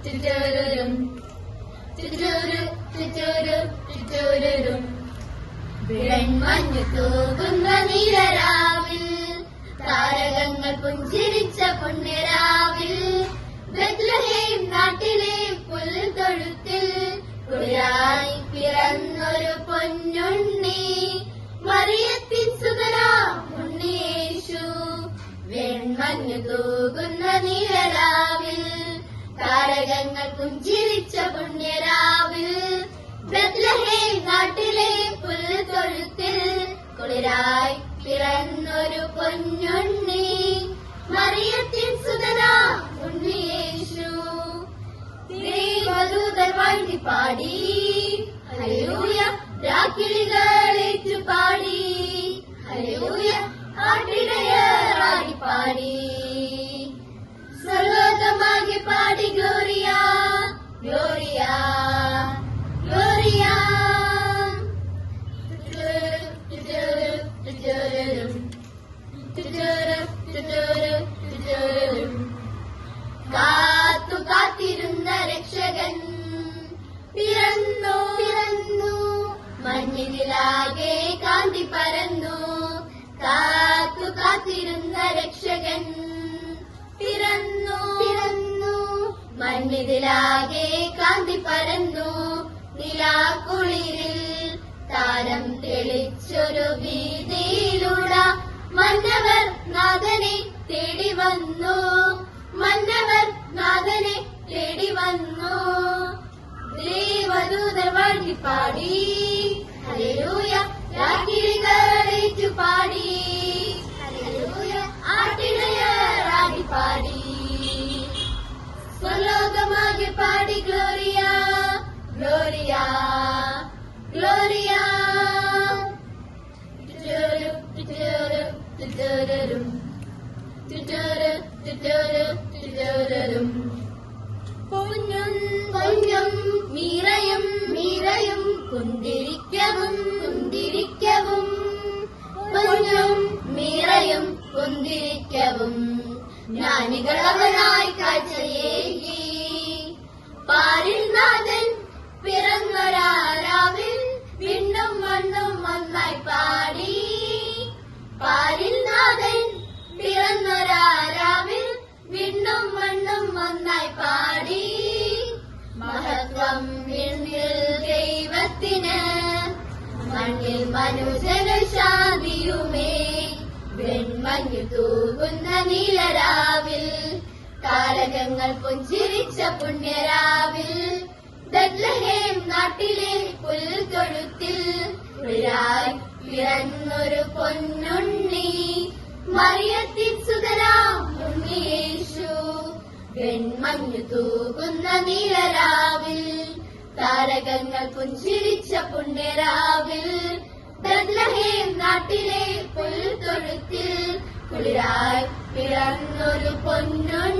ചുറ്റോരും ചുറ്റോരും വെൺമഞ്ഞു തൂകുന്ന നീലരാവിൽ താരകങ്ങൾ പുഞ്ചിരിച്ച പുണ്യരാവിൽ ബെത്ലഹേം നാട്ടിലെ പുൽത്തൊഴുത്തിൽ കുളിരായി പിറന്നൊരു പൊന്നുണ്ണി മറിയത്തിൻ സുതരാം ഉണ്ണിയേശു. വെൺമഞ്ഞു തൂകുന്ന നീലരാവിൽ താരകങ്ങൾ പുഞ്ചിരിച്ച പുണ്യരാവിൽ ബെത്ലഹേം നാട്ടിലെ പുൽത്തൊഴുത്തിൽ കുളിരായി പിറന്നൊരു പൊന്നുണ്ണി മറിയത്തിൻ സുതരാം ഉണ്ണിയേശു. ദൈവദൂതർ വാഴ്ത്തി പാടി ഹല്ലേലൂയ, രാക്കിളികളേറ്റു പാടി ഹല്ലേലൂയ, ആട്ടിടയർ ആടിപ്പാടി സർവ്വലോകമാകെ പാടി ഗ്ലോറിയ ഗ്ലോറിയ ഗ്ലോറിയ. കാത്തു കാത്തിരുന്ന രക്ഷകൻ പിറന്നു പിറന്നു മഞ്ഞിലാകെ കാന്തി പരന്നു. കാത്തു കാത്തിരുന്ന രക്ഷകൻ പിറന്നു പിറന്നു മഞ്ഞിലാകെ കാന്തി പരന്നു. നിലാക്കുളിരിൽ താരം തെളിച്ചൊരു വീതിയിലൂട മന്നവർ നാഥനെ തേടി വന്നു. മന്നവർ നാഥനെ തേടി വന്നു. ദേവദൂതർ വാഴ്ത്തി പാടി ഹല്ലേലൂയ, രാക്കിളികളേറ്റു പാടി ഹല്ലേലൂയ, ആട്ടിടയർ ആടിപ്പാടി സ്വർലോകമാകെ പാടി ഗ്ലോറിയ ഗ്ലോറിയ ഗ്ലോറിയ. പൊന്നും പൊന്നും മീറയും മീറയും കുന്തിരിക്കവും കുന്തിരിക്കവും പൊന്നും മീറയും കുന്തിരിക്കവും ജ്ഞാനികൾ അവനായി കാഴ്ചയേകി. പാരിൽ നാഥൻ പിറന്നൊരാരാവിൽ വിണ്ണും മണ്ണും ഒന്നായി പാടി. പാരിൽ നാഥൻ പിറന്നൊരാരാവിൽ വിണ്ണും മണ്ണും ഒന്നായി പാടി. മഹത്വം വിണ്ണിൽ ദൈവത്തിന്, മണ്ണിൽ മനുഷ്യന് ശാന്തിയുമേ. വെൺമഞ്ഞു തൂകുന്ന നീലരാവിൽ താരകങ്ങൾ പുഞ്ചിരിച്ച പുണ്യരാവിൽ ബെത്ലഹേം നാട്ടിലെ പുൽത്തൊഴുത്തിൽ കുളിരായി പിറന്നൊരു പൊന്നുണ്ണി മറിയത്തിൻ സുതരാം ഉണ്ണിയേശു. വെൺമഞ്ഞു തൂകുന്ന നീലരാവിൽ താരകങ്ങൾ പുഞ്ചിരിച്ച പുണ്യരാവിൽ ബെത്ലഹേം നാട്ടിലെ പുൽത്തൊഴുത്തിൽ കുളിരായി പിറന്നൊരു പൊന്നുണ്ണി